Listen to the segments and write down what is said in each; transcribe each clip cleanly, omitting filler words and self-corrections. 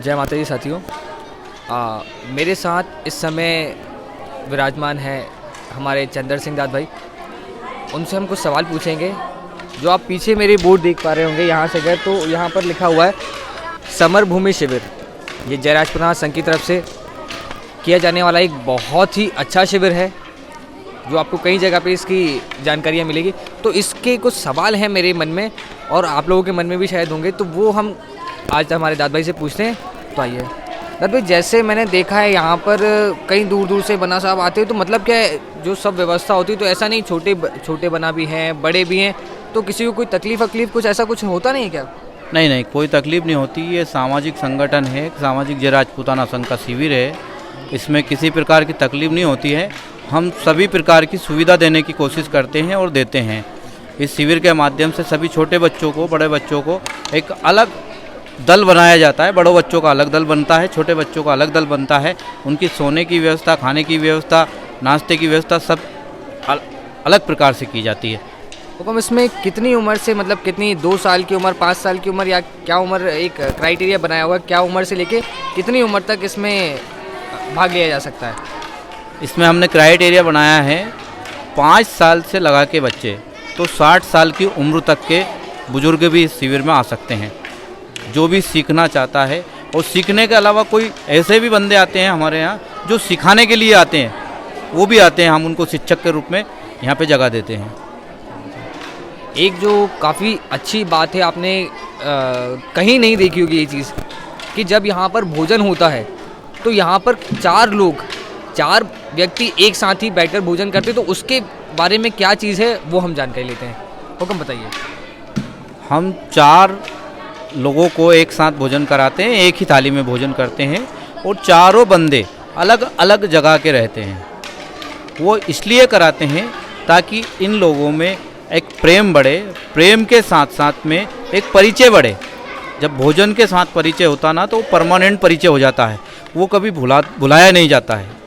जय माता दी साथियों। मेरे साथ इस समय विराजमान है हमारे चंदर सिंह दाद भाई। उनसे हम कुछ सवाल पूछेंगे। जो आप पीछे मेरे बोर्ड देख पा रहे होंगे, यहाँ से गए तो यहाँ पर लिखा हुआ है समर भूमि शिविर। ये जय राजपुताना संघ की तरफ से किया जाने वाला एक बहुत ही अच्छा शिविर है, जो आपको कई जगह पे इसकी जानकारियाँ मिलेगी। तो इसके कुछ सवाल हैं मेरे मन में और आप लोगों के मन में भी शायद होंगे, तो वो हम आज हमारे दाद भाई से पूछते हैं। तो आइए दाद भाई, जैसे मैंने देखा है यहाँ पर कई दूर दूर से बना साहब आते हैं, तो मतलब क्या है जो सब व्यवस्था होती है, तो ऐसा नहीं छोटे बना भी हैं, बड़े भी हैं, तो किसी को कोई तकलीफ कुछ ऐसा कुछ होता नहीं है क्या? नहीं, कोई तकलीफ नहीं होती। ये सामाजिक संगठन है, सामाजिक जय राजपुताना संघ का शिविर है। इसमें किसी प्रकार की तकलीफ नहीं होती है। हम सभी प्रकार की सुविधा देने की कोशिश करते हैं और देते हैं। इस शिविर के माध्यम से सभी छोटे बच्चों को, बड़े बच्चों को एक अलग दल बनाया जाता है। बड़ों बच्चों का अलग दल बनता है, छोटे बच्चों का अलग दल बनता है। उनकी सोने की व्यवस्था, खाने की व्यवस्था, नाश्ते की व्यवस्था सब अलग प्रकार से की जाती है। हुक्म इसमें कितनी उम्र से, मतलब कितनी, 2 साल की उम्र, 5 साल की उम्र, या क्या उम्र, एक क्राइटेरिया बनाया हुआ है क्या उम्र से लेके कितनी उम्र तक इसमें भाग लिया जा सकता है? इसमें हमने क्राइटेरिया बनाया है 5 साल से लगा के बच्चे तो 60 साल की उम्र तक के बुजुर्ग भी इस शिविर में आ सकते हैं, जो भी सीखना चाहता है। और सीखने के अलावा कोई ऐसे भी बंदे आते हैं हमारे यहाँ जो सिखाने के लिए आते हैं, वो भी आते हैं। हम उनको शिक्षक के रूप में यहाँ पे जगह देते हैं। एक जो काफ़ी अच्छी बात है, आपने कहीं नहीं देखी होगी ये चीज़, कि जब यहाँ पर भोजन होता है तो यहाँ पर 4 व्यक्ति एक साथ ही बैठकर भोजन करते हैं। तो उसके बारे में क्या चीज़ है वो हम जानकारी लेते हैं। हुक्म बताइए। हम 4 लोगों को एक साथ भोजन कराते हैं, एक ही थाली में भोजन करते हैं। और चारों बंदे अलग अलग जगह के रहते हैं। वो इसलिए कराते हैं ताकि इन लोगों में एक प्रेम बढ़े, प्रेम के साथ साथ में एक परिचय बढ़े। जब भोजन के साथ परिचय होता ना, तो परमानेंट परिचय हो जाता है, वो कभी भुलाया नहीं जाता है।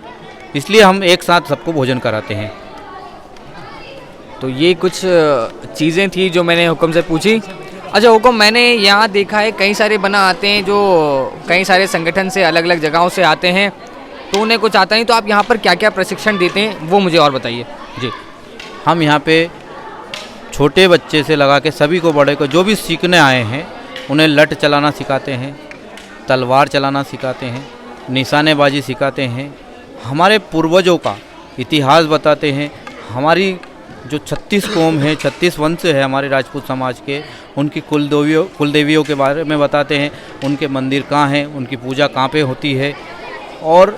इसलिए हम एक साथ सबको भोजन कराते हैं। तो ये कुछ चीज़ें थी जो मैंने हुक्म से पूछी। अच्छा हुक्म, मैंने यहाँ देखा है कई सारे बना आते हैं जो कई सारे संगठन से, अलग अलग जगहों से आते हैं, तो उन्हें कुछ आता नहीं। तो आप यहाँ पर क्या क्या प्रशिक्षण देते हैं वो मुझे और बताइए। जी, हम यहाँ पे छोटे बच्चे से लगा के सभी को, बड़े को, जो भी सीखने आए हैं उन्हें लठ चलाना सिखाते हैं, तलवार चलाना सिखाते हैं, निशानेबाजी सिखाते हैं, हमारे पूर्वजों का इतिहास बताते हैं। हमारी जो 36 कौम है, 36 वंश है हमारे राजपूत समाज के, उनकी कुलदेवियों के बारे में बताते हैं। उनके मंदिर कहाँ हैं, उनकी पूजा कहाँ पे होती है। और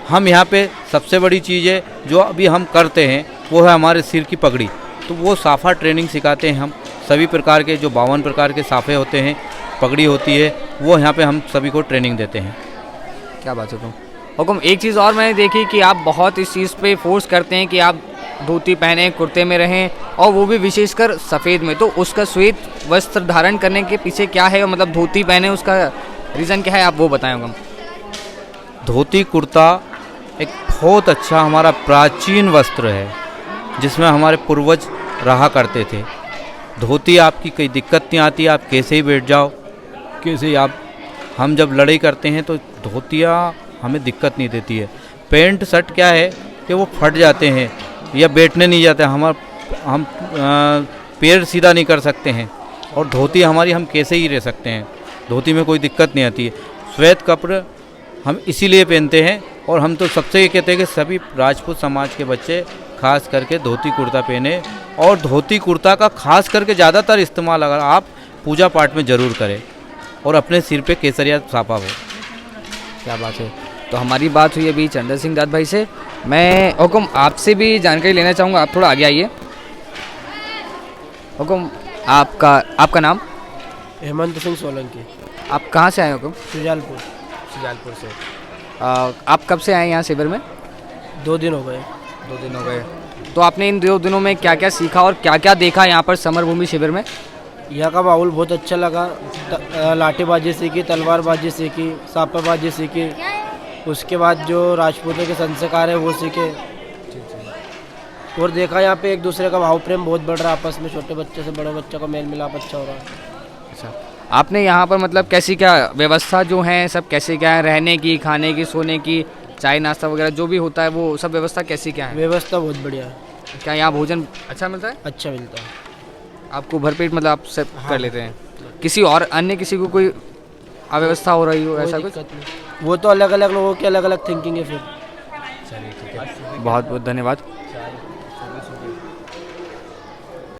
हम यहाँ पे सबसे बड़ी चीज़ है जो अभी हम करते हैं, वो है हमारे सिर की पगड़ी। तो वो साफ़ा ट्रेनिंग सिखाते हैं हम। सभी प्रकार के जो 52 प्रकार के साफ़े होते हैं, पगड़ी होती है, वो यहाँ पे हम सभी को ट्रेनिंग देते हैं। क्या बात है हुक्म। एक चीज़ और मैंने देखी कि आप बहुत इस चीज़ पे फोर्स करते हैं कि आप धोती पहने, कुर्ते में रहें, और वो भी विशेषकर सफ़ेद में। तो उसका श्वेत वस्त्र धारण करने के पीछे क्या है, मतलब धोती पहने उसका रीज़न क्या है, आप वो बताएं हुक्म। धोती कुर्ता एक बहुत अच्छा हमारा प्राचीन वस्त्र है, जिसमें हमारे पूर्वज रहा करते थे। धोती आपकी कोई दिक्कत नहीं आती, आप कैसे ही बैठ जाओ, कैसे ही आप। हम जब लड़ाई करते हैं तो धोतियाँ हमें दिक्कत नहीं देती है। पैंट शर्ट क्या है कि वो फट जाते हैं या बैठने नहीं जाते, हम पैर सीधा नहीं कर सकते हैं। और धोती हमारी, हम कैसे ही रह सकते हैं, धोती में कोई दिक्कत नहीं आती है। श्वेत कपड़े हम इसीलिए पहनते हैं। और हम तो सबसे ये कहते हैं कि सभी राजपूत समाज के बच्चे खास करके धोती कुर्ता पहने। और धोती कुर्ता का खास करके ज़्यादातर इस्तेमाल अगर आप पूजा पाठ में ज़रूर करें, और अपने सिर पे केसरिया साफा हो। क्या बात है। तो हमारी बात हुई अभी चंदर सिंह दाद भाई से। मैं हुक्म आपसे भी जानकारी लेना चाहूँगा, आप थोड़ा आगे आइए। हुक्म, आपका नाम? हेमंत सिंह सोलंकी। आप कहाँ से आए हुक्म? सुजालपुर से। आप कब से आए यहाँ शिविर में? 2 दिन हो गए। 2 दिन हो गए। तो आपने इन 2 दिनों में क्या क्या सीखा और क्या क्या देखा यहाँ पर समर भूमि शिविर में? यहाँ का माहौल बहुत अच्छा लगा। लाठीबाजी सीखी, तलवारबाजी सीखी, सापाबाजी सीखी। उसके बाद जो राजपूतों के संस्कार है वो सीखे। और देखा यहाँ पे एक दूसरे का भाव प्रेम बहुत बढ़ रहा है आपस में। छोटे बच्चे से बड़े बच्चे का मेल मिलाप अच्छा हो रहा है। अच्छा, आपने यहाँ पर मतलब कैसी क्या व्यवस्था जो है, सब कैसे क्या है, रहने की, खाने की, सोने की, चाय नाश्ता वगैरह जो भी होता है वो सब व्यवस्था कैसी क्या है? व्यवस्था बहुत बढ़िया है, क्या यहाँ भोजन अच्छा मिलता है? अच्छा मिलता है। आपको भरपेट मतलब आप सब कर लेते हैं? किसी और अन्य किसी को कोई अव्यवस्था हो रही हो कोई ऐसा कुछ? दिक्कत नहीं, वो तो अलग अलग लोगों की अलग अलग थिंकिंग है फिर। बहुत बहुत धन्यवाद।